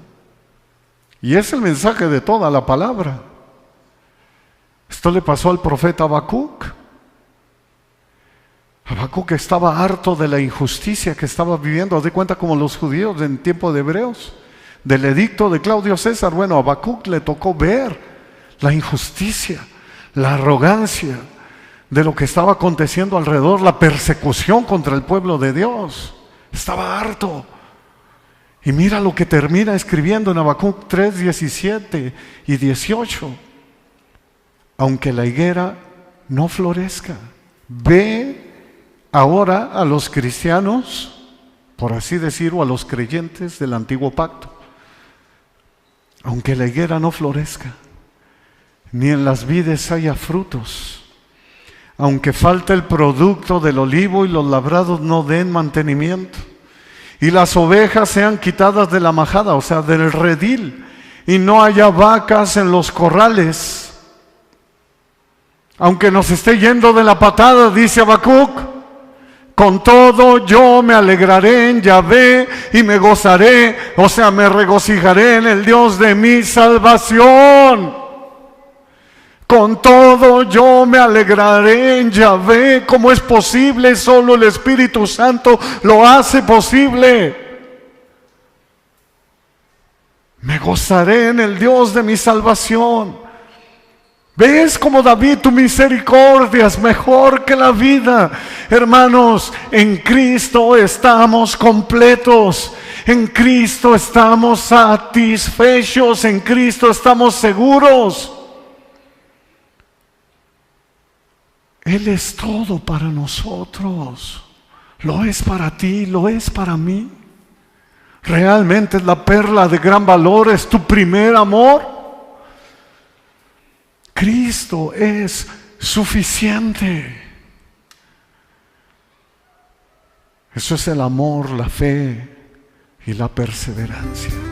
Y es el mensaje de toda la palabra. Esto le pasó al profeta Habacuc. Habacuc estaba harto de la injusticia que estaba viviendo. Haz de cuenta como los judíos en tiempo de Hebreos, del edicto de Claudio César. Bueno, a Habacuc le tocó ver la injusticia, la arrogancia de lo que estaba aconteciendo alrededor, la persecución contra el pueblo de Dios. Estaba harto. Y mira lo que termina escribiendo en Habacuc 3, 17 y 18. Aunque la higuera no florezca, ve ahora a los cristianos, por así decirlo, a los creyentes del antiguo pacto. Aunque la higuera no florezca, ni en las vides haya frutos, aunque falte el producto del olivo y los labrados no den mantenimiento, y las ovejas sean quitadas de la majada, o sea, del redil, y no haya vacas en los corrales, aunque nos esté yendo de la patada, dice Habacuc, con todo yo me alegraré en Yahvé y me gozaré, o sea, me regocijaré en el Dios de mi salvación. Con todo yo me alegraré en Yahvé. ¿Cómo es posible? Solo el Espíritu Santo lo hace posible. Me gozaré en el Dios de mi salvación. ¿Ves como David, tu misericordia es mejor que la vida? Hermanos, en Cristo estamos completos. En Cristo estamos satisfechos. En Cristo estamos seguros. Él es todo para nosotros. Lo es para ti, lo es para mí. Realmente es la perla de gran valor, es tu primer amor. Cristo es suficiente. Eso es el amor, la fe y la perseverancia.